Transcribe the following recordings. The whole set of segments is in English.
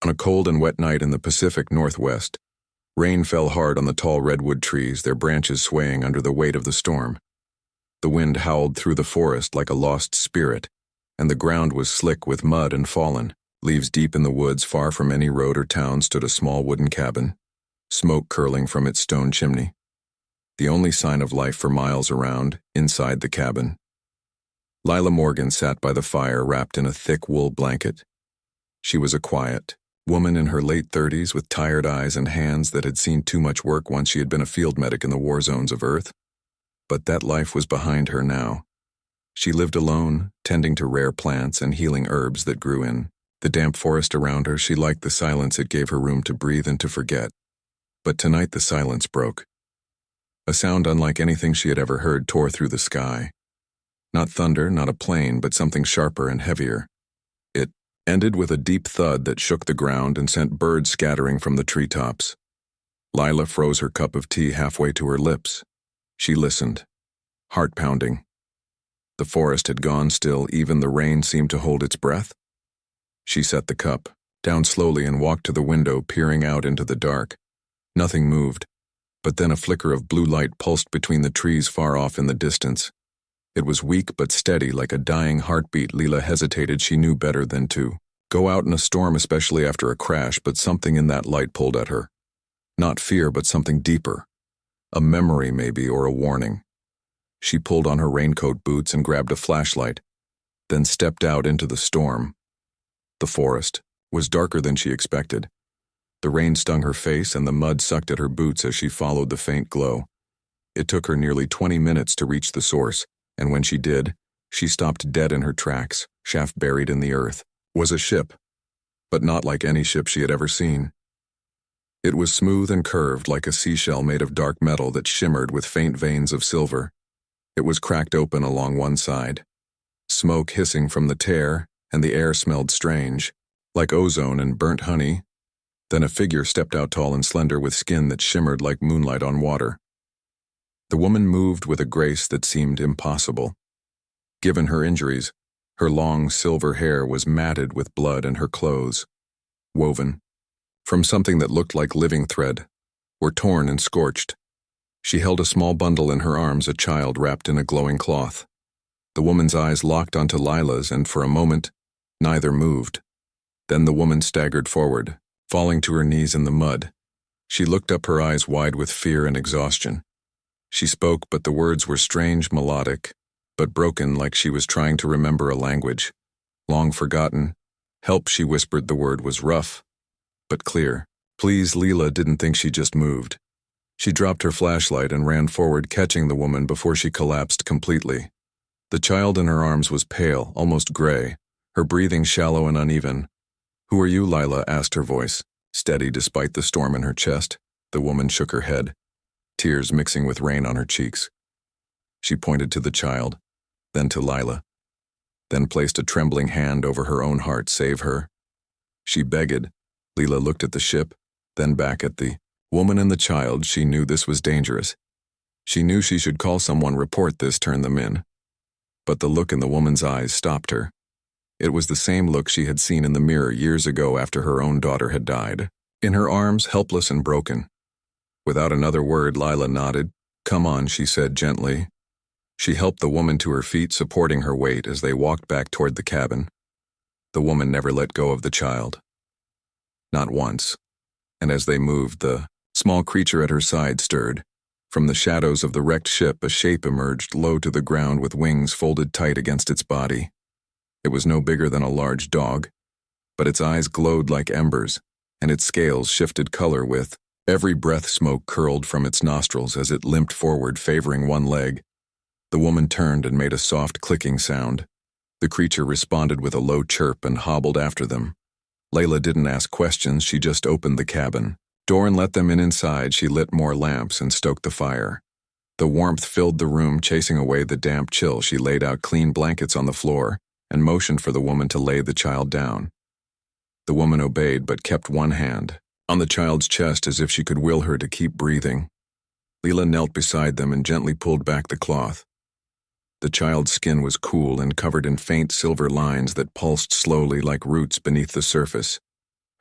On a cold and wet night in the Pacific Northwest, rain fell hard on the tall redwood trees, their branches swaying under the weight of the storm. The wind howled through the forest like a lost spirit, and the ground was slick with mud and fallen. Leaves deep in the woods, far from any road or town, stood a small wooden cabin, smoke curling from its stone chimney. The only sign of life for miles around, inside the cabin. Lila Morgan sat by the fire, wrapped in a thick wool blanket. She was a quiet woman in her late 30s with tired eyes and hands that had seen too much work once she had been a field medic in the war zones of Earth. But that life was behind her now. She lived alone, tending to rare plants and healing herbs that grew in the damp forest around her. She liked the silence. It gave her room to breathe and to forget. But tonight the silence broke. A sound unlike anything she had ever heard tore through the sky. Not thunder, not a plane, but something sharper and heavier. It ended with a deep thud that shook the ground and sent birds scattering from the treetops. Lila froze her cup of tea halfway to her lips. She listened, heart pounding. The forest had gone still, even the rain seemed to hold its breath. She set the cup down slowly and walked to the window, peering out into the dark. Nothing moved, but then a flicker of blue light pulsed between the trees far off in the distance. It was weak but steady, like a dying heartbeat. Lila hesitated. She knew better than to go out in a storm, especially after a crash, but something in that light pulled at her. Not fear, but something deeper. A memory, maybe, or a warning. She pulled on her raincoat boots and grabbed a flashlight, then stepped out into the storm. The forest was darker than she expected. The rain stung her face and the mud sucked at her boots as she followed the faint glow. It took her nearly 20 minutes to reach the source, and when she did, she stopped dead in her tracks, shaft buried in the earth. Was a ship, but not like any ship she had ever seen. It was smooth and curved like a seashell made of dark metal that shimmered with faint veins of silver. It was cracked open along one side. Smoke hissing from the tear, and the air smelled strange, like ozone and burnt honey. Then a figure stepped out, tall and slender, with skin that shimmered like moonlight on water. The woman moved with a grace that seemed impossible. Given her injuries, her long silver hair was matted with blood, and her clothes, woven from something that looked like living thread, were torn and scorched. She held a small bundle in her arms, a child wrapped in a glowing cloth. The woman's eyes locked onto Lila's, and for a moment, neither moved. Then the woman staggered forward, falling to her knees in the mud. She looked up, her eyes wide with fear and exhaustion. She spoke, but the words were strange, melodic, but broken, like she was trying to remember a language, long forgotten. Help, she whispered. The word was rough, but clear. Please. Lila didn't think she just moved. She dropped her flashlight and ran forward, catching the woman before she collapsed completely. The child in her arms was pale, almost gray, her breathing shallow and uneven. Who are you? Lila asked, her voice steady despite the storm in her chest. The woman shook her head, tears mixing with rain on her cheeks. She pointed to the child, then to Lila, then placed a trembling hand over her own heart. Save her, she begged. Lila looked at the ship, then back at the woman and the child. She knew this was dangerous. She knew she should call someone, report this, turn them in. But the look in the woman's eyes stopped her. It was the same look she had seen in the mirror years ago after her own daughter had died. In her arms, helpless and broken. Without another word, Lila nodded. Come on, she said gently. She helped the woman to her feet, supporting her weight as they walked back toward the cabin. The woman never let go of the child. Not once. And as they moved, the small creature at her side stirred. From the shadows of the wrecked ship, a shape emerged, low to the ground with wings folded tight against its body. It was no bigger than a large dog, but its eyes glowed like embers, and its scales shifted color with every breath. Smoke curled from its nostrils as it limped forward, favoring one leg. The woman turned and made a soft clicking sound. The creature responded with a low chirp and hobbled after them. Layla didn't ask questions, she just opened the cabin door and let them in. Inside, she lit more lamps and stoked the fire. The warmth filled the room, chasing away the damp chill. She laid out clean blankets on the floor and motioned for the woman to lay the child down. The woman obeyed, but kept one hand on the child's chest as if she could will her to keep breathing. Leela knelt beside them and gently pulled back the cloth. The child's skin was cool and covered in faint silver lines that pulsed slowly like roots beneath the surface.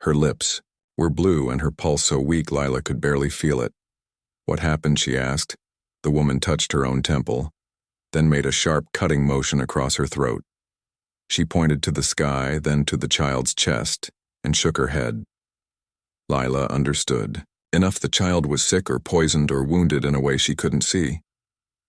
Her lips were blue and her pulse so weak Lila could barely feel it. "What happened?" she asked. The woman touched her own temple, then made a sharp cutting motion across her throat. She pointed to the sky, then to the child's chest, and shook her head. Lila understood. Enough the child was sick or poisoned or wounded in a way she couldn't see.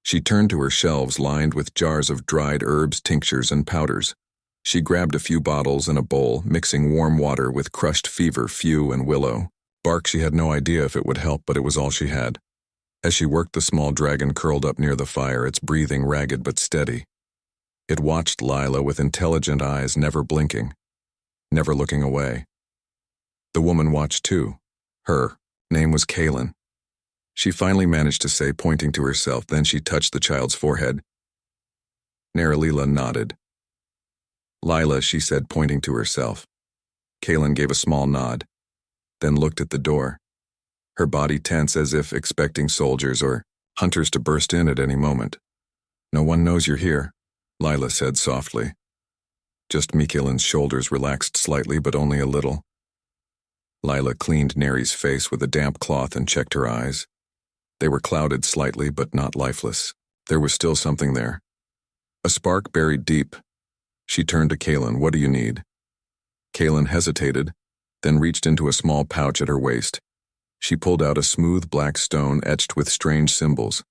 She turned to her shelves lined with jars of dried herbs, tinctures, and powders. She grabbed a few bottles and a bowl, mixing warm water with crushed fever, few, and willow. Bark she had no idea if it would help, but it was all she had. As she worked, the small dragon curled up near the fire, its breathing ragged but steady. It watched Lila with intelligent eyes, never blinking, never looking away. The woman watched too. Her name was Kaylin. She finally managed to say, pointing to herself, then she touched the child's forehead. Lila nodded. "Lila," she said, pointing to herself. Kaylin gave a small nod, then looked at the door, her body tense as if expecting soldiers or hunters to burst in at any moment. "No one knows you're here," Lila said softly. Just me. Kaylin's shoulders relaxed slightly, but only a little. Lila cleaned Neri's face with a damp cloth and checked her eyes. They were clouded slightly, but not lifeless. There was still something there. A spark buried deep. She turned to Kaylin. "What do you need?" Kaylin hesitated, then reached into a small pouch at her waist. She pulled out a smooth black stone etched with strange symbols.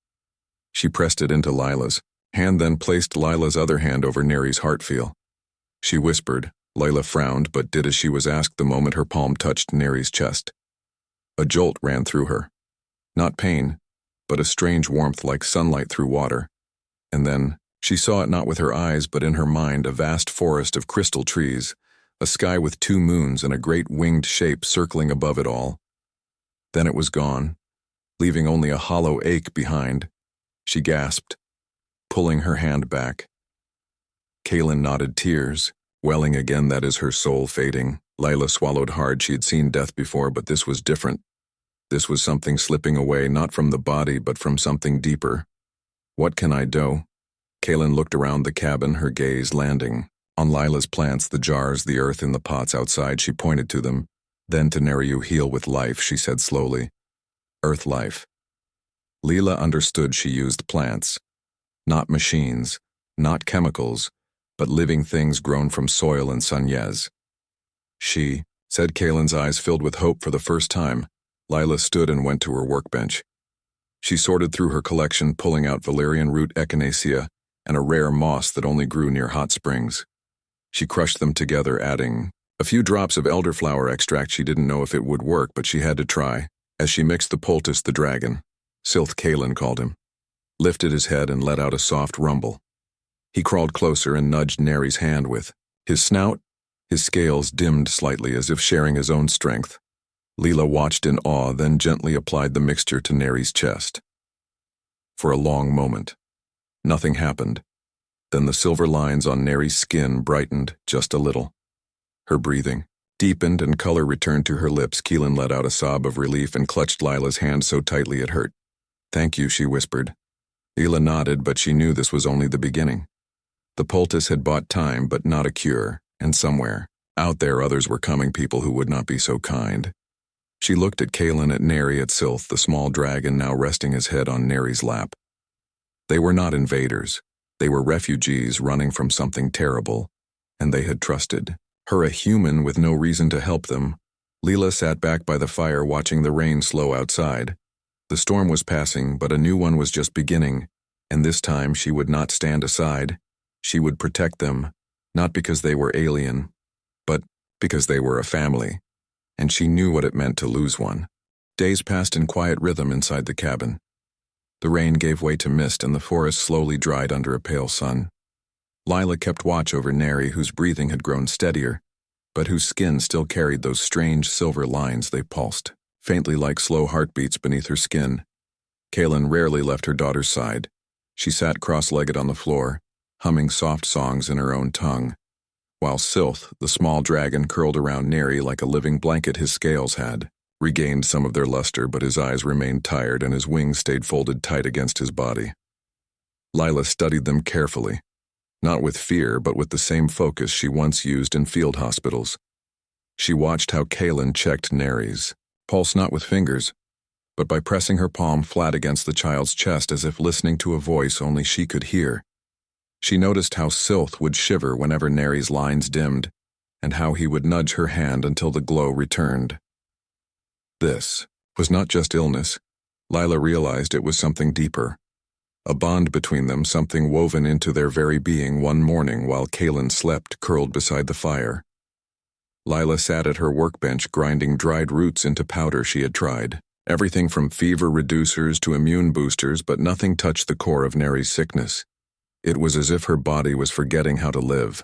She pressed it into Lila's hand, then placed Lila's other hand over Neri's heart feel. She whispered. Lila frowned, but did as she was asked the moment her palm touched Neri's chest. A jolt ran through her. Not pain, but a strange warmth like sunlight through water. And then, she saw it not with her eyes but in her mind, a vast forest of crystal trees, a sky with 2 moons and a great winged shape circling above it all. Then it was gone, leaving only a hollow ache behind. She gasped, pulling her hand back. Kaylin nodded, tears welling again. "That is her soul fading." Lila swallowed hard. She had seen death before, but this was different. This was something slipping away, not from the body, but from something deeper. "What can I do?" Kaylin looked around the cabin, her gaze landing on Lila's plants, the jars, the earth in the pots outside. She pointed to them. Then to Neri. "You heal with life," she said slowly. "Earth life." Lila understood. She used plants. Not machines, not chemicals, but living things grown from soil and sunyez. "She," said. Kaylin's eyes filled with hope for the first time. Lila stood and went to her workbench. She sorted through her collection, pulling out valerian root echinacea and a rare moss that only grew near hot springs. She crushed them together, adding a few drops of elderflower extract. She didn't know if it would work, but she had to try. As she mixed the poultice, the dragon, Sylth Kaylin called him, lifted his head and let out a soft rumble. He crawled closer and nudged Neri's hand with his snout. His scales dimmed slightly as if sharing his own strength. Lila watched in awe, then gently applied the mixture to Neri's chest. For a long moment, nothing happened. Then the silver lines on Neri's skin brightened just a little. Her breathing deepened and color returned to her lips. Kaylin let out a sob of relief and clutched Lila's hand so tightly it hurt. "Thank you," she whispered. Lila nodded, but she knew this was only the beginning. The poultice had bought time, but not a cure, and somewhere out there others were coming, people who would not be so kind. She looked at Kaylin, at Neri, at Sylth, the small dragon now resting his head on Neri's lap. They were not invaders. They were refugees running from something terrible, and they had trusted her, a human with no reason to help them. Lila sat back by the fire, watching the rain slow outside. The storm was passing, but a new one was just beginning, and this time she would not stand aside. She would protect them, not because they were alien, but because they were a family, and she knew what it meant to lose one. Days passed in quiet rhythm inside the cabin. The rain gave way to mist, and the forest slowly dried under a pale sun. Lila kept watch over Neri, whose breathing had grown steadier, but whose skin still carried those strange silver lines. They pulsed faintly like slow heartbeats beneath her skin. Kaylin rarely left her daughter's side. She sat cross-legged on the floor, humming soft songs in her own tongue, while Sylth, the small dragon, curled around Neri like a living blanket. His scales had regained some of their luster, but his eyes remained tired and his wings stayed folded tight against his body. Lila studied them carefully, not with fear but with the same focus she once used in field hospitals. She watched how Kaylin checked Neri's pulse, not with fingers, but by pressing her palm flat against the child's chest as if listening to a voice only she could hear. She noticed how Sylth would shiver whenever Neri's lines dimmed, and how he would nudge her hand until the glow returned. This was not just illness. Lila realized it was something deeper. A bond between them, something woven into their very being. One morning while Kaylin slept, curled beside the fire, Lila sat at her workbench grinding dried roots into powder she had tried. Everything from fever reducers to immune boosters, but nothing touched the core of Neri's sickness. It was as if her body was forgetting how to live.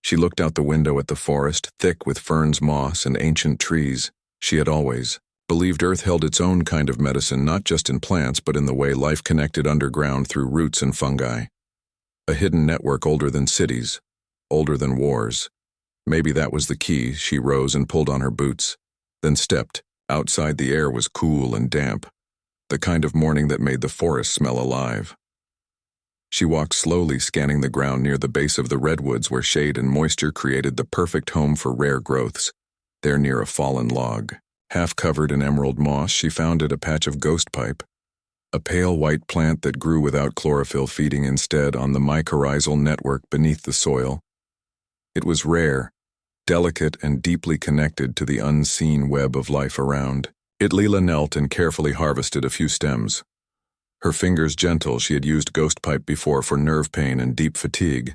She looked out the window at the forest, thick with ferns, moss, and ancient trees. She had always believed Earth held its own kind of medicine, not just in plants, but in the way life connected underground through roots and fungi. A hidden network older than cities, older than wars. Maybe that was the key. She rose and pulled on her boots, then stepped. Outside the air was cool and damp, the kind of morning that made the forest smell alive. She walked slowly, scanning the ground near the base of the redwoods where shade and moisture created the perfect home for rare growths. There, near a fallen log, half covered in emerald moss, she found a patch of ghost pipe, a pale white plant that grew without chlorophyll, feeding instead on the mycorrhizal network beneath the soil. It was rare, delicate, and deeply connected to the unseen web of life around it. Lila knelt and carefully harvested a few stems. Her fingers gentle. She had used ghost pipe before for nerve pain and deep fatigue,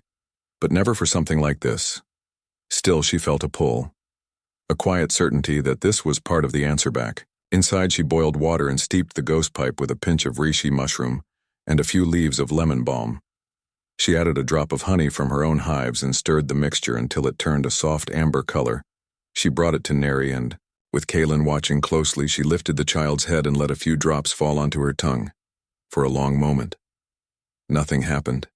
but never for something like this. Still, she felt a pull, a quiet certainty that this was part of the answer back. Inside, she boiled water and steeped the ghost pipe with a pinch of reishi mushroom and a few leaves of lemon balm. She added a drop of honey from her own hives and stirred the mixture until it turned a soft amber color. She brought it to Neri and, with Kaylin watching closely, she lifted the child's head and let a few drops fall onto her tongue. For a long moment, nothing happened.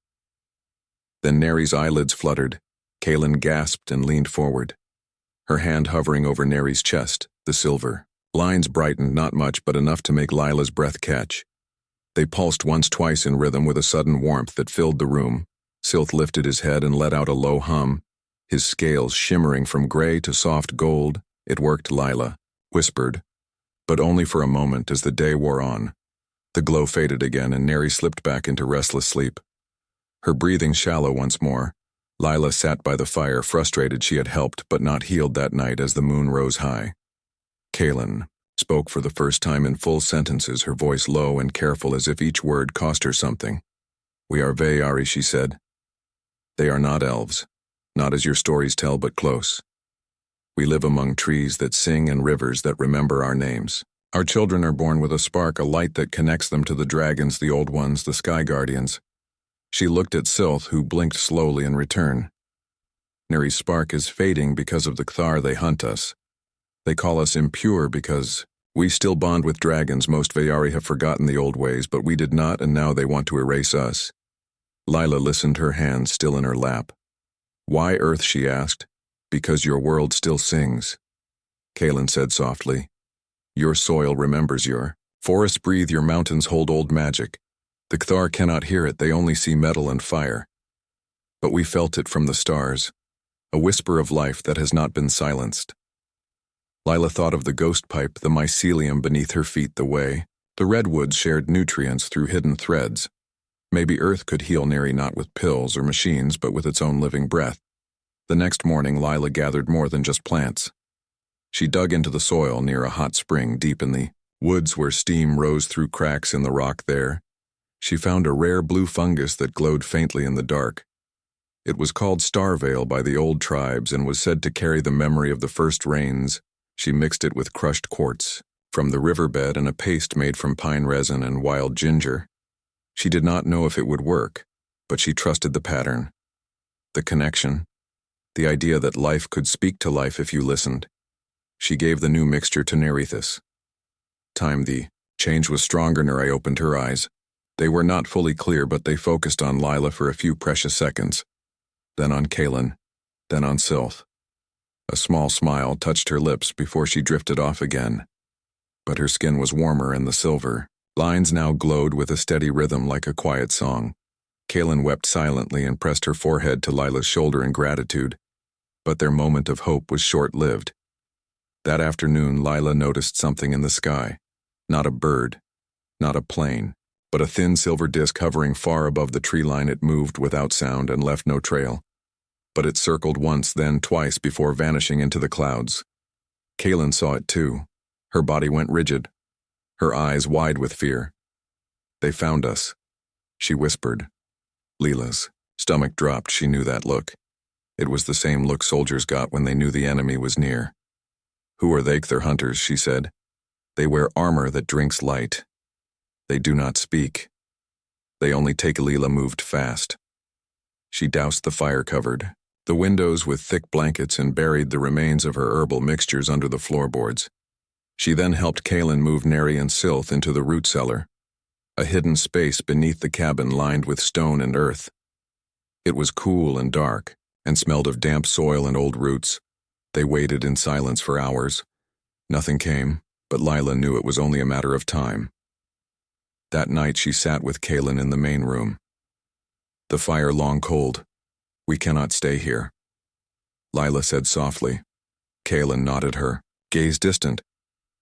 Then Neri's eyelids fluttered. Kaylin gasped and leaned forward, her hand hovering over Neri's chest. The silver lines brightened, not much, but enough to make Lila's breath catch. They pulsed once, twice in rhythm with a sudden warmth that filled the room. Sylth lifted his head and let out a low hum, his scales shimmering from gray to soft gold. It worked, Lila whispered, but only for a moment. As the day wore on, the glow faded again and Neri slipped back into restless sleep. Her breathing shallow once more, Lila sat by the fire, frustrated. She had helped but not healed that night. As the moon rose high, Kaylin spoke for the first time in full sentences, her voice low and careful as if each word cost her something. "We are Veyari," she said. "They are not elves, not as your stories tell, but close. We live among trees that sing and rivers that remember our names. Our children are born with a spark, a light that connects them to the dragons, the old ones, the sky guardians." She looked at Sylth, who blinked slowly in return. "Neri's spark is fading because of the Kthar. They hunt us. They call us impure because we still bond with dragons. Most Veyari have forgotten the old ways, but we did not, and now they want to erase us." Lila listened, her hands still in her lap. "Why Earth?" she asked. "Because your world still sings," Kaylin said softly. "Your soil remembers, your forests breathe, your mountains hold old magic. The Kthar cannot hear it, they only see metal and fire. But we felt it from the stars, a whisper of life that has not been silenced." Lila thought of the ghost pipe, the mycelium beneath her feet, the way the redwoods shared nutrients through hidden threads. Maybe Earth could heal Neri not with pills or machines, but with its own living breath. The next morning, Lila gathered more than just plants. She dug into the soil near a hot spring deep in the woods where steam rose through cracks in the rock. There, she found a rare blue fungus that glowed faintly in the dark. It was called starvale by the old tribes and was said to carry the memory of the first rains. She mixed it with crushed quartz from the riverbed and a paste made from pine resin and wild ginger. She did not know if it would work, but she trusted the pattern, the connection, the idea that life could speak to life if you listened. She gave the new mixture to Nerithus. The change was stronger. Neri opened her eyes. They were not fully clear, but they focused on Lila for a few precious seconds, then on Kaylin, then on Sylth. A small smile touched her lips before she drifted off again. But her skin was warmer and the silver lines now glowed with a steady rhythm like a quiet song. Kaylin wept silently and pressed her forehead to Lila's shoulder in gratitude. But their moment of hope was short-lived. That afternoon, Lila noticed something in the sky. Not a bird, not a plane, but a thin silver disk hovering far above the tree line. It moved without sound and left no trail. But it circled once, then twice before vanishing into the clouds. Kaylin saw it too. Her body went rigid, her eyes wide with fear. "They found us," she whispered. Lila's stomach dropped. She knew that look. It was the same look soldiers got when they knew the enemy was near. "Who are they?" "They're hunters," she said. "They wear armor that drinks light. They do not speak. They only take." Lila moved fast. She doused the fire-covered the windows with thick blankets and buried the remains of her herbal mixtures under the floorboards. She then helped Kaylin move Neri and Sylth into the root cellar, a hidden space beneath the cabin lined with stone and earth. It was cool and dark, and smelled of damp soil and old roots. They waited in silence for hours. Nothing came, but Lila knew it was only a matter of time. That night she sat with Kaylin in the main room. "The fire long cold. We cannot stay here," Lila said softly. Kaylin nodded her gaze distant.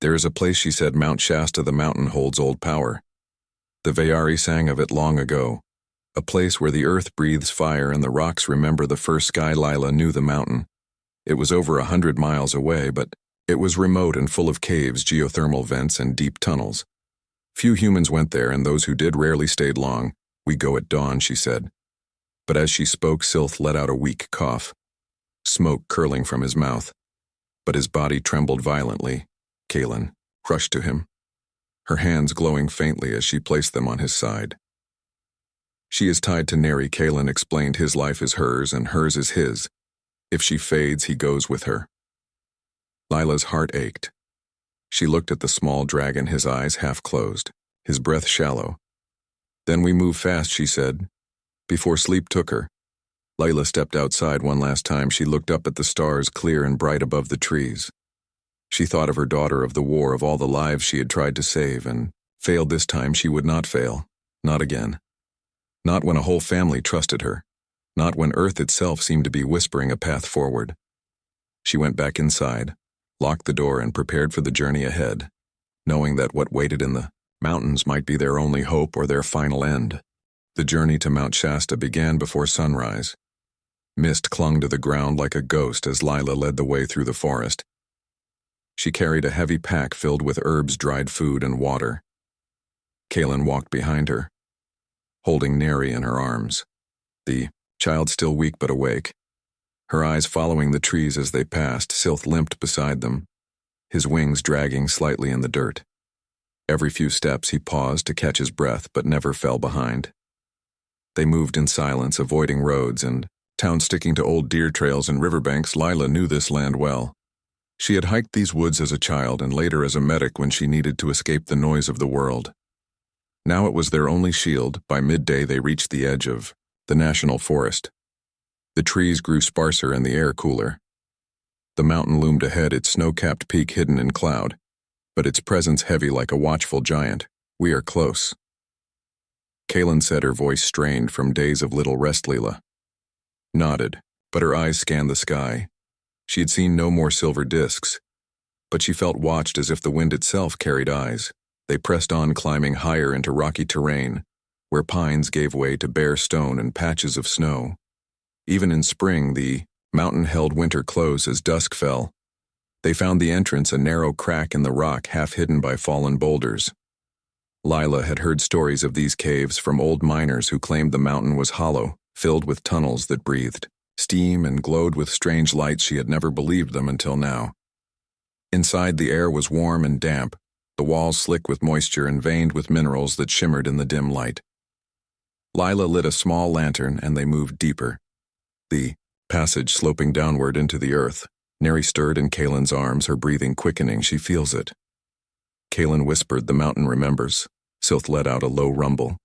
"There is a place," she said, "Mount Shasta. The mountain holds old power. The Vayari sang of it long ago. A place where the earth breathes fire and the rocks remember the first sky." Lila knew the mountain. It was over 100 miles away, but it was remote and full of caves, geothermal vents, and deep tunnels. Few humans went there, and those who did rarely stayed long. "We go at dawn," she said. But as she spoke, Sylth let out a weak cough, smoke curling from his mouth. But his body trembled violently. Kaylin rushed to him, her hands glowing faintly as she placed them on his side. "She is tied to Neri," Kaylin explained. "His life is hers, and hers is his. If she fades, he goes with her." Lila's heart ached. She looked at the small dragon, his eyes half closed, his breath shallow. "Then we move fast," she said, before sleep took her. Lila stepped outside one last time. She looked up at the stars, clear and bright above the trees. She thought of her daughter, of the war, of all the lives she had tried to save, and failed this time. She would not fail. Not again. Not when a whole family trusted her. Not when Earth itself seemed to be whispering a path forward. She went back inside, locked the door, and prepared for the journey ahead, knowing that what waited in the mountains might be their only hope or their final end. The journey to Mount Shasta began before sunrise. Mist clung to the ground like a ghost as Lila led the way through the forest. She carried a heavy pack filled with herbs, dried food, and water. Kaylin walked behind her, holding Neri in her arms, the child still weak but awake. Her eyes following the trees as they passed. Sylth limped beside them, his wings dragging slightly in the dirt. Every few steps he paused to catch his breath, but never fell behind. They moved in silence, avoiding roads and towns, sticking to old deer trails and riverbanks. Lila knew this land well. She had hiked these woods as a child and later as a medic when she needed to escape the noise of the world. Now it was their only shield. By midday they reached the edge of the national forest. The trees grew sparser and the air cooler. The mountain loomed ahead, its snow-capped peak hidden in cloud, but its presence heavy like a watchful giant. "We are close," Kaylin said, her voice strained from days of little rest. Lila nodded, but her eyes scanned the sky. She had seen no more silver discs, but she felt watched as if the wind itself carried eyes. They pressed on, climbing higher into rocky terrain, where pines gave way to bare stone and patches of snow. Even in spring, the mountain held winter close. As dusk fell, they found the entrance, a narrow crack in the rock half hidden by fallen boulders. Lila had heard stories of these caves from old miners who claimed the mountain was hollow, filled with tunnels that breathed steam and glowed with strange lights. She had never believed them until now. Inside, the air was warm and damp, the walls slick with moisture and veined with minerals that shimmered in the dim light. Lila lit a small lantern and they moved deeper, the passage sloping downward into the earth. Neri stirred in Kaylin's arms, her breathing quickening. "She feels it." Kaylin whispered, "The mountain remembers." Sylth let out a low rumble,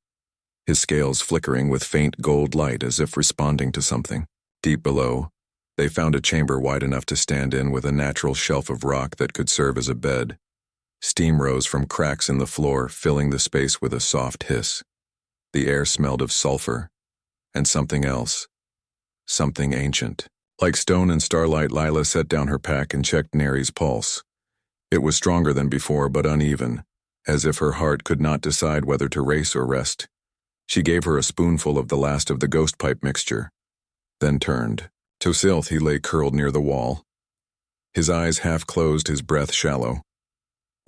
his scales flickering with faint gold light as if responding to something. Deep below, they found a chamber wide enough to stand in, with a natural shelf of rock that could serve as a bed. Steam rose from cracks in the floor, filling the space with a soft hiss. The air smelled of sulfur and something else, something ancient. Like stone and starlight, Lila set down her pack and checked Neri's pulse. It was stronger than before, but uneven, as if her heart could not decide whether to race or rest. She gave her a spoonful of the last of the ghost pipe mixture, then turned. To Sylth, he lay curled near the wall. His eyes half closed, his breath shallow.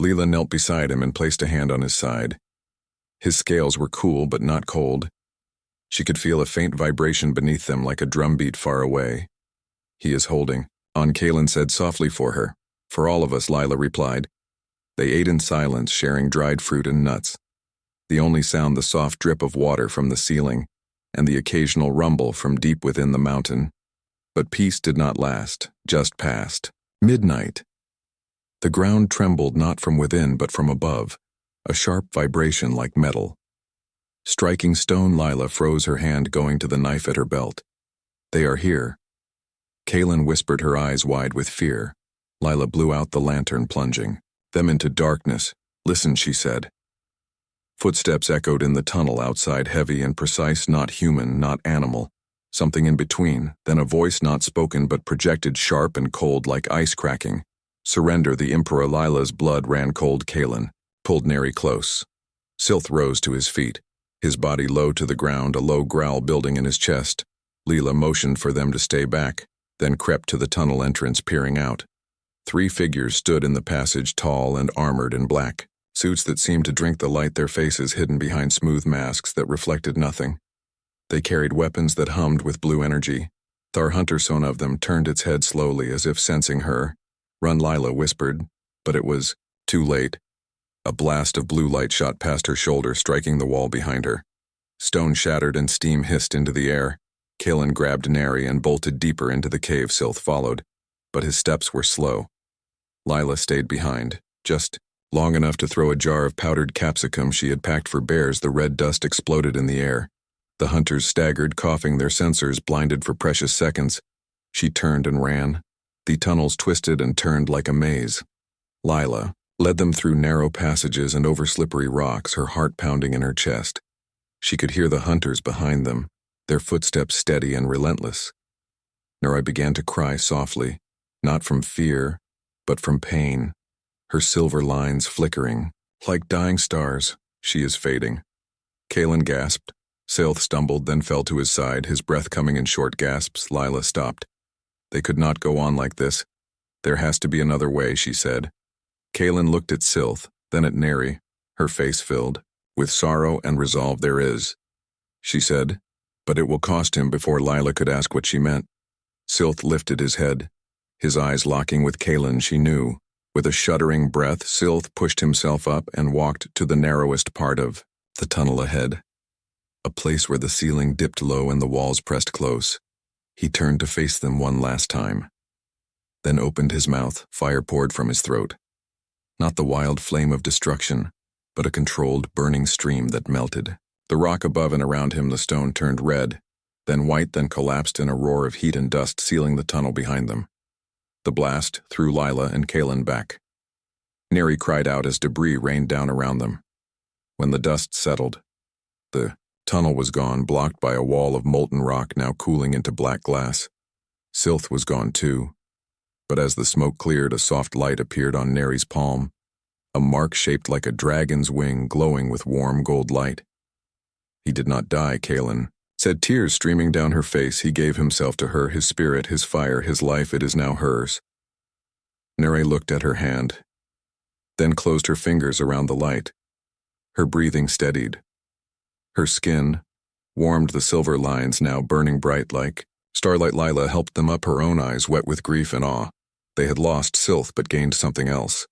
Leela knelt beside him and placed a hand on his side. His scales were cool but not cold. She could feel a faint vibration beneath them like a drumbeat far away. "He is holding," Kaelin said softly for her. "For all of us," Lila replied. They ate in silence, sharing dried fruit and nuts. The only sound the soft drip of water from the ceiling, and the occasional rumble from deep within the mountain. But peace did not last, just passed. Midnight. The ground trembled not from within but from above, a sharp vibration like metal. Striking stone, Lila froze her hand, going to the knife at her belt. "They are here." Kaelin whispered, her eyes wide with fear. Lila blew out the lantern, plunging them into darkness. "Listen," she said. Footsteps echoed in the tunnel outside, heavy and precise, not human, not animal. Something in between, then a voice not spoken but projected, sharp and cold like ice cracking. "Surrender the Emperor." Lila's blood ran cold. Kaelin pulled Neri close. Sylth rose to his feet, his body low to the ground, a low growl building in his chest. Leela motioned for them to stay back, then crept to the tunnel entrance, peering out. 3 figures stood in the passage, tall and armored in black, suits that seemed to drink the light, their faces hidden behind smooth masks that reflected nothing. They carried weapons that hummed with blue energy. Thar Hunterson of them turned its head slowly, as if sensing her. "Run," Lila whispered, but it was too late. A blast of blue light shot past her shoulder, striking the wall behind her. Stone shattered and steam hissed into the air. Kaelin grabbed Neri and bolted deeper into the cave. Sylth followed, but his steps were slow. Lila stayed behind, just long enough to throw a jar of powdered capsicum she had packed for bears. The red dust exploded in the air. The hunters staggered, coughing, their sensors blinded for precious seconds. She turned and ran. The tunnels twisted and turned like a maze. Lila led them through narrow passages and over slippery rocks, her heart pounding in her chest. She could hear the hunters behind them, their footsteps steady and relentless. Neri began to cry softly, not from fear, but from pain, her silver lines flickering. "Like dying stars, she is fading." Kaelin gasped. Sylth stumbled, then fell to his side, his breath coming in short gasps. Lila stopped. "They could not go on like this. There has to be another way," she said. Kaelin looked at Sylth, then at Neri, her face filled with sorrow and resolve. "There is," she said, "but it will cost him." Before Lila could ask what she meant, Sylth lifted his head, his eyes locking with Kaelin. She knew. With a shuddering breath, Sylth pushed himself up and walked to the narrowest part of the tunnel ahead, a place where the ceiling dipped low and the walls pressed close. He turned to face them one last time, then opened his mouth. Fire poured from his throat. Not the wild flame of destruction, but a controlled, burning stream that melted. The rock above and around him, the stone, turned red, then white, then collapsed in a roar of heat and dust, sealing the tunnel behind them. The blast threw Lila and Kaelin back. Neri cried out as debris rained down around them. When the dust settled, the tunnel was gone, blocked by a wall of molten rock now cooling into black glass. Sylth was gone too. But as the smoke cleared, a soft light appeared on Neri's palm, a mark shaped like a dragon's wing, glowing with warm gold light. "He did not die," Kaelin said, tears streaming down her face. "He gave himself to her, his spirit, his fire, his life. It is now hers." Neri looked at her hand, then closed her fingers around the light. Her breathing steadied. Her skin warmed, the silver lines now burning bright like starlight. Lila helped them up, her own eyes wet with grief and awe. They had lost Sylth but gained something else.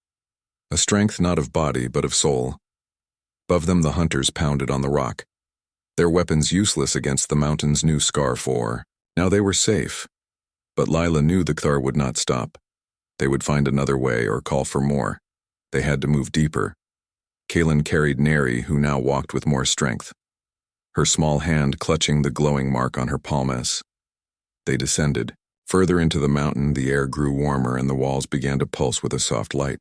A strength not of body but of soul. Above them the hunters pounded on the rock, their weapons useless against the mountain's new scar. For now they were safe. But Lila knew the Thar would not stop. They would find another way or call for more. They had to move deeper. Kaelin carried Neri, who now walked with more strength, her small hand clutching the glowing mark on her palm. As they descended further into the mountain, the air grew warmer and the walls began to pulse with a soft light,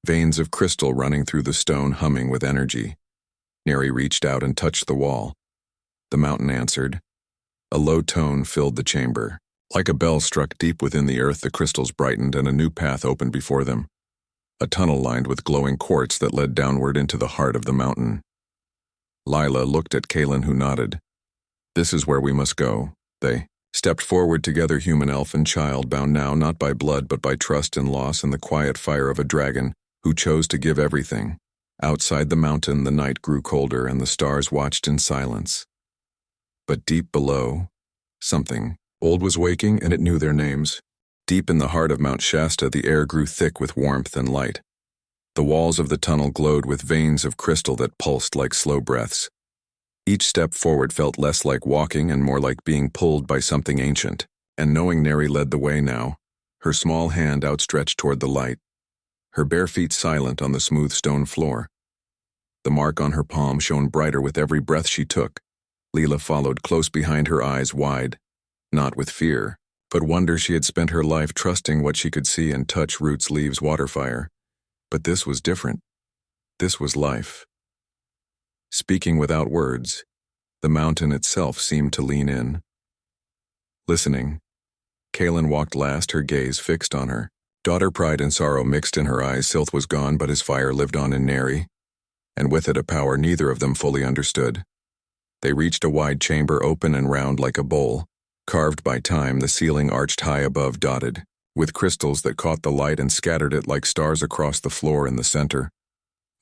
veins of crystal running through the stone, humming with energy. Neri reached out and touched the wall. The mountain answered. A low tone filled the chamber. Like a bell struck deep within the earth, the crystals brightened and a new path opened before them. A tunnel lined with glowing quartz that led downward into the heart of the mountain. Lila looked at Kaelin, who nodded. This is where we must go. They stepped forward together, human, elf, and child, bound now not by blood but by trust and loss and the quiet fire of a dragon who chose to give everything. Outside the mountain, the night grew colder and the stars watched in silence. But deep below, something old was waking, and it knew their names. Deep in the heart of Mount Shasta, the air grew thick with warmth and light. The walls of the tunnel glowed with veins of crystal that pulsed like slow breaths. Each step forward felt less like walking and more like being pulled by something ancient, and knowing Neri led the way now, her small hand outstretched toward the light, her bare feet silent on the smooth stone floor. The mark on her palm shone brighter with every breath she took. Lila followed close behind, her eyes wide, not with fear, but wonder. She had spent her life trusting what she could see and touch: roots, leaves, water, fire. But this was different. This was life. Speaking without words, the mountain itself seemed to lean in. Listening, Kaelin walked last, her gaze fixed on her. Daughter pride and sorrow mixed in her eyes. Silth was gone, but his fire lived on in Neri, and with it a power neither of them fully understood. They reached a wide chamber, open and round like a bowl, carved by time, the ceiling arched high above, dotted with crystals that caught the light and scattered it like stars across the floor. In the center,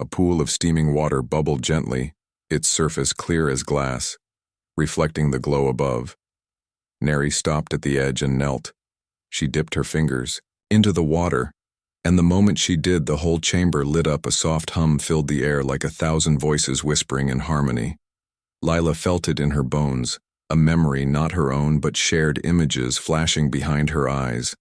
a pool of steaming water bubbled gently, its surface clear as glass, reflecting the glow above. Neri stopped at the edge and knelt. She dipped her fingers into the water, and the moment she did, the whole chamber lit up. A soft hum filled the air like 1,000 voices whispering in harmony. Lila felt it in her bones, a memory not her own but shared, images flashing behind her eyes.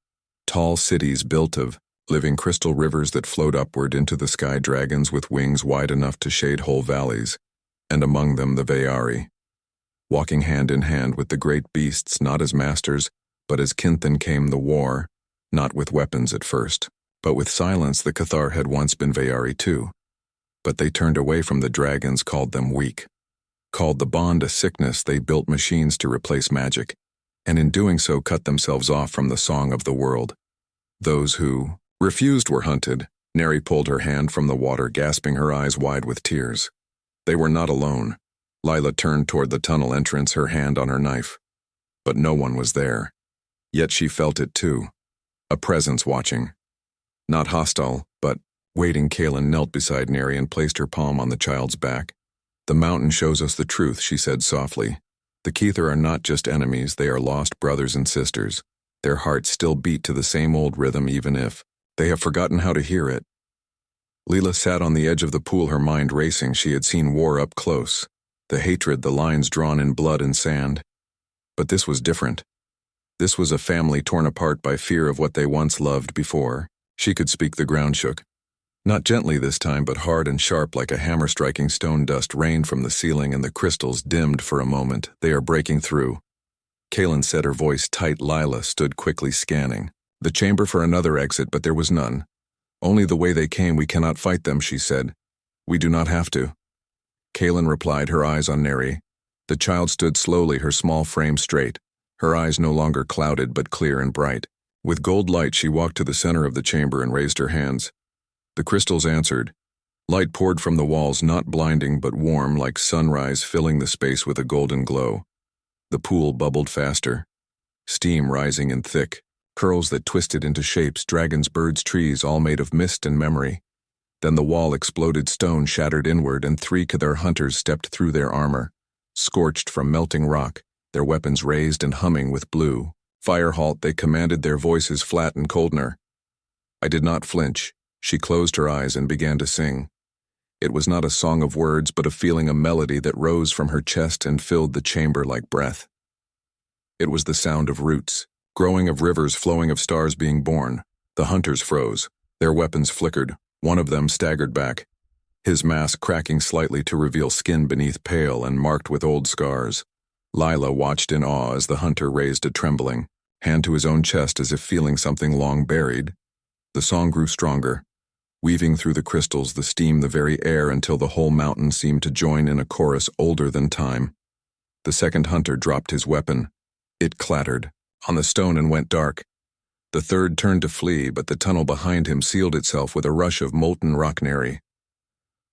Tall cities built of living crystal, rivers that flowed upward into the sky, dragons with wings wide enough to shade whole valleys, and among them the Veyari, walking hand in hand with the great beasts, not as masters, but as kin. Then came the war, not with weapons at first, but with silence. The Cathar had once been Veyari too, but they turned away from the dragons, called them weak, called the bond a sickness. They built machines to replace magic, and in doing so cut themselves off from the song of the world. Those who refused were hunted. Neri pulled her hand from the water, gasping, her eyes wide with tears. They were not alone. Lila turned toward the tunnel entrance, her hand on her knife. But no one was there. Yet she felt it too. A presence watching. Not hostile, but waiting. Kaelin knelt beside Neri and placed her palm on the child's back. The mountain shows us the truth, she said softly. The Cathar are not just enemies, they are lost brothers and sisters. Their hearts still beat to the same old rhythm, even if they have forgotten how to hear it. Lila sat on the edge of the pool, her mind racing. She had seen war up close, the hatred, the lines drawn in blood and sand. But this was different. This was a family torn apart by fear of what they once loved before. She could speak. The ground shook. Not gently this time, but hard and sharp like a hammer striking stone. Dust rained from the ceiling and the crystals dimmed for a moment. They are breaking through. Kaelin said, her voice tight. Lila stood quickly, scanning the chamber for another exit, but there was none. Only the way they came. We cannot fight them, she said. We do not have to. Kaelin replied, her eyes on Neri. The child stood slowly, her small frame straight, her eyes no longer clouded but clear and bright. With gold light, she walked to the center of the chamber and raised her hands. The crystals answered. Light poured from the walls, not blinding but warm like sunrise, filling the space with a golden glow. The pool bubbled faster, steam rising in thick curls that twisted into shapes, dragons, birds, trees, all made of mist and memory. Then the wall exploded, stone shattered inward, and 3 Cathar hunters stepped through their armor, scorched from melting rock, their weapons raised and humming with blue. Fire, halt, they commanded, their voices flat and coldner. I did not flinch. She closed her eyes and began to sing. It was not a song of words, but a feeling, a melody that rose from her chest and filled the chamber like breath. It was the sound of roots, growing, of rivers flowing, of stars being born. The hunters froze. Their weapons flickered. One of them staggered back, his mask cracking slightly to reveal skin beneath, pale and marked with old scars. Lila watched in awe as the hunter raised a trembling hand to his own chest, as if feeling something long buried. The song grew stronger, weaving through the crystals, the steam, the very air, until the whole mountain seemed to join in a chorus older than time. The second hunter dropped his weapon. It clattered, on the stone and went dark. The third turned to flee, but the tunnel behind him sealed itself with a rush of molten rock. Neri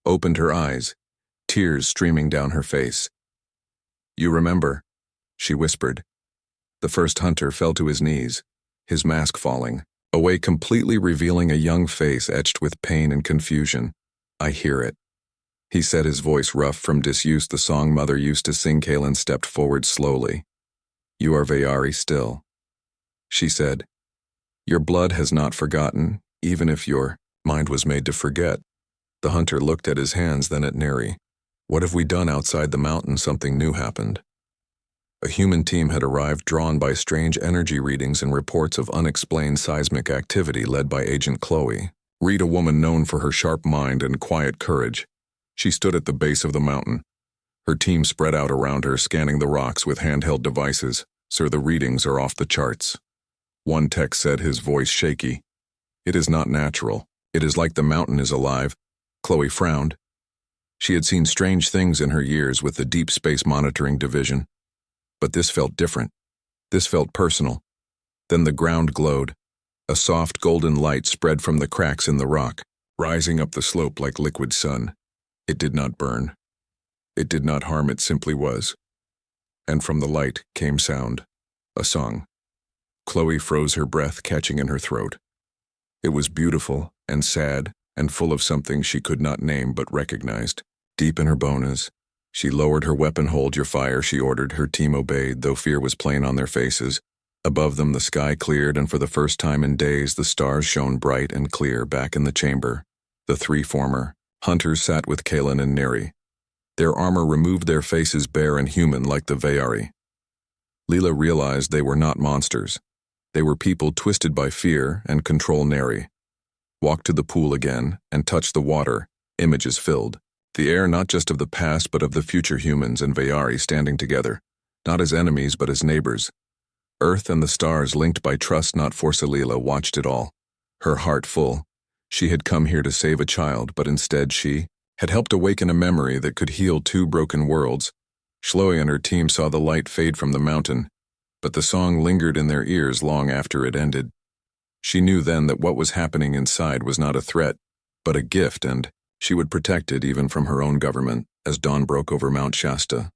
opened her eyes, tears streaming down her face. "You remember," she whispered. The first hunter fell to his knees, his mask falling away, completely revealing a young face etched with pain and confusion. "I hear it," he said, his voice rough from disuse. "The song Mother used to sing." Kaelin stepped forward slowly. "You are Veyari still," she said. "Your blood has not forgotten, even if your mind was made to forget." The hunter looked at his hands, then at Neri. "What have we done outside the mountain?" Something new happened. A human team had arrived, drawn by strange energy readings and reports of unexplained seismic activity, led by Agent Chloe Reed, a woman known for her sharp mind and quiet courage. She stood at the base of the mountain. Her team spread out around her, scanning the rocks with handheld devices. "Sir, the readings are off the charts," one tech said, his voice shaky. "It is not natural. It is like the mountain is alive." Chloe frowned. She had seen strange things in her years with the Deep Space Monitoring Division. But this felt different. This felt personal. Then the ground glowed. A soft golden light spread from the cracks in the rock, rising up the slope like liquid sun. It did not burn. It did not harm, it simply was. And from the light came sound. A song. Chloe froze, her breath catching in her throat. It was beautiful and sad and full of something she could not name but recognized. Deep in her bones, she lowered her weapon. "Hold your fire," she ordered. Her team obeyed, though fear was plain on their faces. Above them the sky cleared, and for the first time in days the stars shone bright and clear. Back in the chamber, the three former hunters sat with Kaelin and Neri. Their armor removed their faces bare and human like the Veyari. Leela realized they were not monsters. They were people twisted by fear and control. Neri walked to the pool again and touched the water. Images filled the air, not just of the past but of the future. Humans and Veyari standing together, not as enemies but as neighbors. Earth and the stars linked by trust, not force. Leela watched it all, her heart full. She had come here to save a child, but instead she had helped awaken a memory that could heal two broken worlds. Chloe and her team saw the light fade from the mountain, but the song lingered in their ears long after it ended. She knew then that what was happening inside was not a threat, but a gift, and she would protect it even from her own government. As dawn broke over Mount Shasta,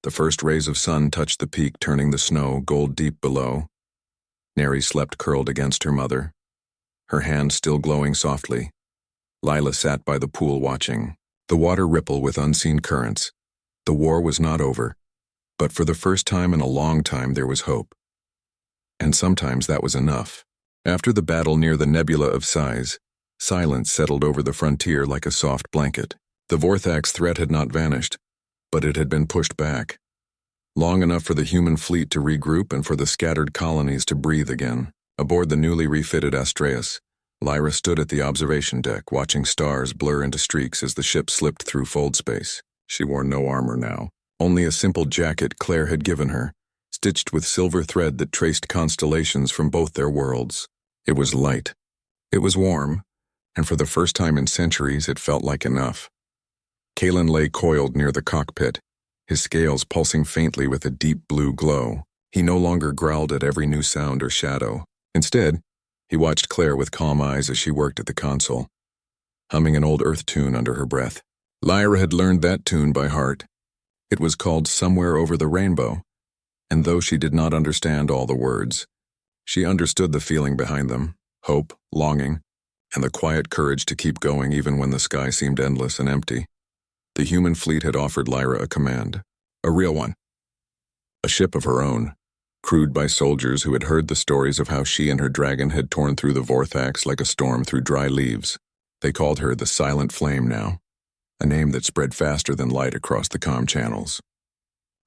the first rays of sun touched the peak, turning the snow gold deep below. Neri slept curled against her mother, her hand still glowing softly. Lila sat by the pool watching the water ripple with unseen currents. The war was not over, but for the first time in a long time there was hope. And sometimes that was enough. After the battle near the Nebula of Sighs, silence settled over the frontier like a soft blanket. The Vorthax threat had not vanished, but it had been pushed back. Long enough for the human fleet to regroup and for the scattered colonies to breathe again. Aboard the newly refitted Astreus, Lyra stood at the observation deck, watching stars blur into streaks as the ship slipped through fold space. She wore no armor now, only a simple jacket Claire had given her, stitched with silver thread that traced constellations from both their worlds. It was light. It was warm, and for the first time in centuries it felt like enough. Kaelin lay coiled near the cockpit, his scales pulsing faintly with a deep blue glow. He no longer growled at every new sound or shadow. Instead, he watched Claire with calm eyes as she worked at the console, humming an old Earth tune under her breath. Lyra had learned that tune by heart. It was called Somewhere Over the Rainbow, and though she did not understand all the words, she understood the feeling behind them: hope, longing, and the quiet courage to keep going even when the sky seemed endless and empty. The human fleet had offered Lyra a command, a real one. A ship of her own, crewed by soldiers who had heard the stories of how she and her dragon had torn through the Vorthax like a storm through dry leaves. They called her the Silent Flame now, a name that spread faster than light across the comm channels.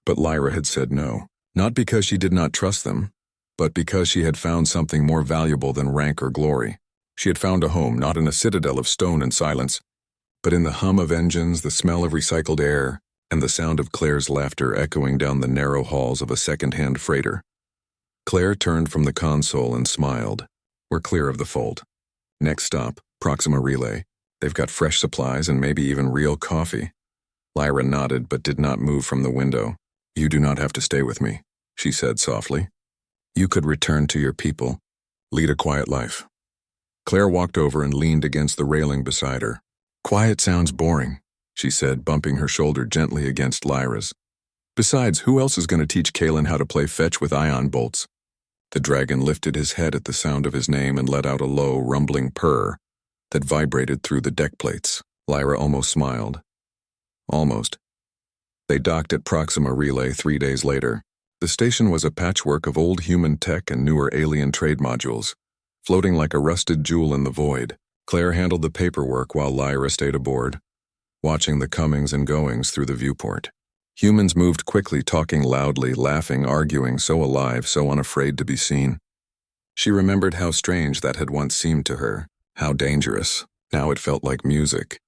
But Lyra had said no, not because she did not trust them, but because she had found something more valuable than rank or glory. She had found a home not in a citadel of stone and silence, but in the hum of engines, the smell of recycled air, and the sound of Claire's laughter echoing down the narrow halls of a second-hand freighter. Claire turned from the console and smiled. "We're clear of the fold. Next stop, Proxima Relay. They've got fresh supplies and maybe even real coffee." Lyra nodded but did not move from the window. "You do not have to stay with me," she said softly. You could return to your people, lead a quiet life. Claire walked over and leaned against the railing beside her. Quiet sounds boring, she said, bumping her shoulder gently against Lyra's. Besides, who else is going to teach Kalen how to play fetch with ion bolts? The dragon lifted his head at the sound of his name and let out a low, rumbling purr that vibrated through the deck plates. Lyra almost smiled. Almost. They docked at Proxima Relay 3 days later. The station was a patchwork of old human tech and newer alien trade modules, floating like a rusted jewel in the void. Claire handled the paperwork while Lyra stayed aboard, watching the comings and goings through the viewport. Humans moved quickly, talking loudly, laughing, arguing, so alive, so unafraid to be seen. She remembered how strange that had once seemed to her, how dangerous. Now it felt like music.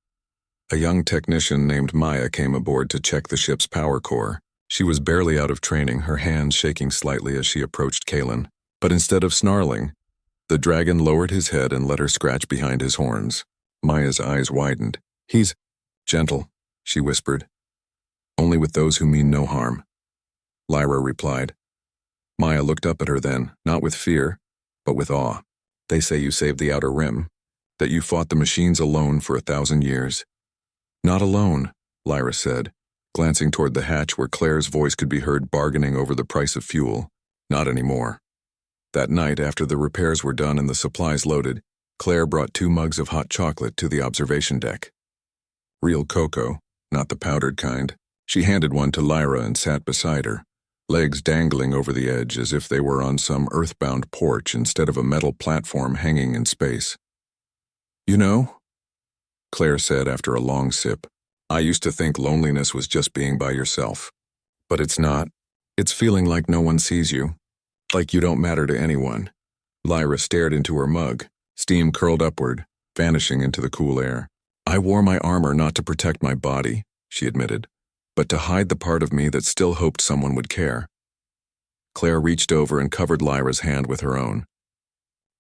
A young technician named Maya came aboard to check the ship's power core. She was barely out of training, her hands shaking slightly as she approached Kalen. But instead of snarling, the dragon lowered his head and let her scratch behind his horns. Maya's eyes widened. He's gentle, she whispered. Only with those who mean no harm. Lyra replied. Maya looked up at her then, not with fear, but with awe. They say you saved the Outer Rim, that you fought the machines alone for 1,000 years. Not alone, Lyra said, glancing toward the hatch where Claire's voice could be heard bargaining over the price of fuel. Not anymore. That night, after the repairs were done and the supplies loaded, Claire brought 2 mugs of hot chocolate to the observation deck. Real cocoa, not the powdered kind. She handed one to Lyra and sat beside her, legs dangling over the edge as if they were on some earthbound porch instead of a metal platform hanging in space. You know, Claire said after a long sip, I used to think loneliness was just being by yourself. But it's not. It's feeling like no one sees you. Like you don't matter to anyone. Lyra stared into her mug, steam curled upward, vanishing into the cool air. I wore my armor not to protect my body, she admitted, but to hide the part of me that still hoped someone would care. Claire reached over and covered Lyra's hand with her own.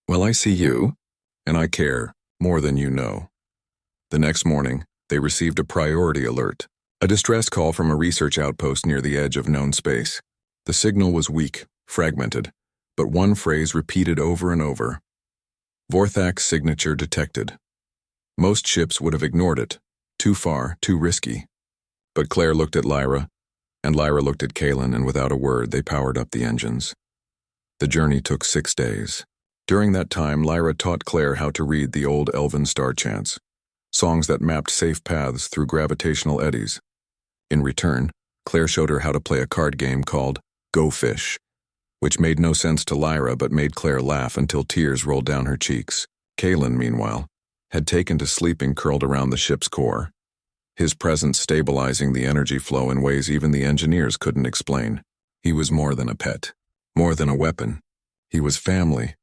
Well, I see you, and I care, more than you know. The next morning, they received a priority alert, a distress call from a research outpost near the edge of known space. The signal was weak, fragmented, but one phrase repeated over and over. Vorthak's signature detected. Most ships would have ignored it. Too far, too risky. But Claire looked at Lyra, and Lyra looked at Kalen, and without a word, they powered up the engines. The journey took 6 days. During that time, Lyra taught Claire how to read the old elven star chants, songs that mapped safe paths through gravitational eddies. In return, Claire showed her how to play a card game called Go Fish, which made no sense to Lyra but made Claire laugh until tears rolled down her cheeks. Kalen, meanwhile, had taken to sleeping curled around the ship's core, his presence stabilizing the energy flow in ways even the engineers couldn't explain. He was more than a pet, more than a weapon. He was family.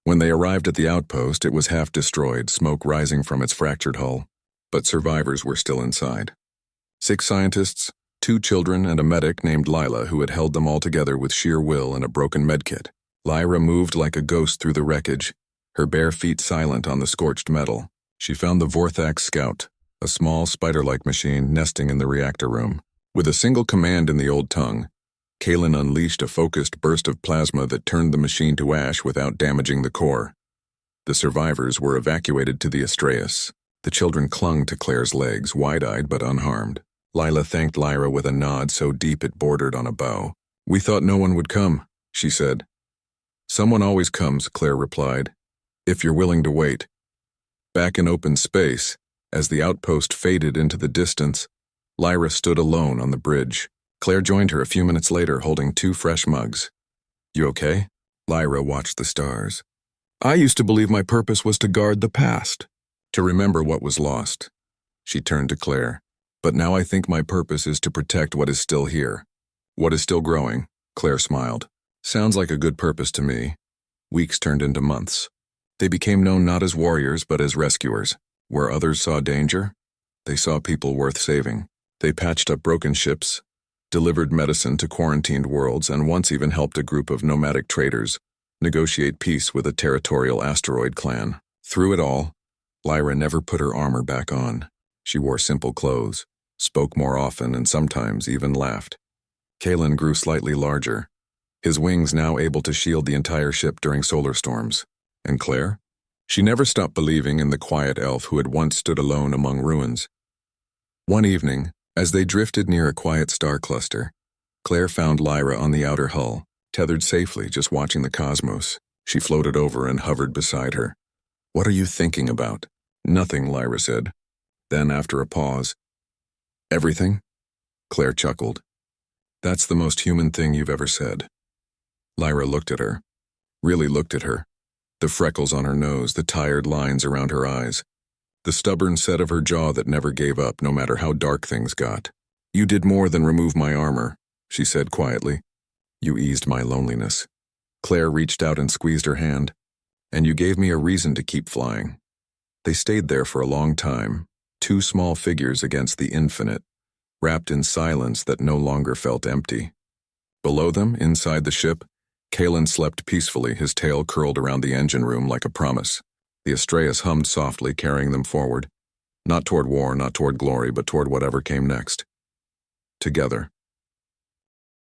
When they arrived at the outpost, it was half destroyed, smoke rising from its fractured hull, but survivors were still inside. 6 scientists, 2 children, and a medic named Lila who had held them all together with sheer will and a broken medkit. Lyra moved like a ghost through the wreckage, her bare feet silent on the scorched metal. She found the Vorthak Scout, a small spider-like machine nesting in the reactor room. With a single command in the old tongue, Kalen unleashed a focused burst of plasma that turned the machine to ash without damaging the core. The survivors were evacuated to the Astraeus. The children clung to Claire's legs, wide-eyed but unharmed. Lila thanked Lyra with a nod so deep it bordered on a bow. We thought no one would come, she said. Someone always comes, Claire replied, if you're willing to wait. Back in open space, as the outpost faded into the distance, Lyra stood alone on the bridge. Claire joined her a few minutes later holding 2 fresh mugs. You okay? Lyra watched the stars. I used to believe my purpose was to guard the past, to remember what was lost. She turned to Claire. But now I think my purpose is to protect what is still here. What is still growing, Claire smiled. Sounds like a good purpose to me. Weeks turned into months. They became known not as warriors but as rescuers. Where others saw danger, they saw people worth saving. They patched up broken ships, delivered medicine to quarantined worlds, and once even helped a group of nomadic traders negotiate peace with a territorial asteroid clan. Through it all, Lyra never put her armor back on. She wore simple clothes, spoke more often, and sometimes even laughed. Kalen grew slightly larger, his wings now able to shield the entire ship during solar storms. And Claire? She never stopped believing in the quiet elf who had once stood alone among ruins. One evening, as they drifted near a quiet star cluster, Claire found Lyra on the outer hull, tethered safely, just watching the cosmos. She floated over and hovered beside her. "What are you thinking about?" "Nothing," Lyra said. Then, after a pause, "Everything?" Claire chuckled. "That's the most human thing you've ever said." Lyra looked at her. Really looked at her. The freckles on her nose, the tired lines around her eyes. The stubborn set of her jaw that never gave up, no matter how dark things got. "You did more than remove my armor," she said quietly. "You eased my loneliness." Claire reached out and squeezed her hand. "And you gave me a reason to keep flying." They stayed there for a long time, two small figures against the infinite, wrapped in silence that no longer felt empty. Below them, inside the ship, Kalen slept peacefully, his tail curled around the engine room like a promise. The Astraeus hummed softly, carrying them forward. Not toward war, not toward glory, but toward whatever came next. Together.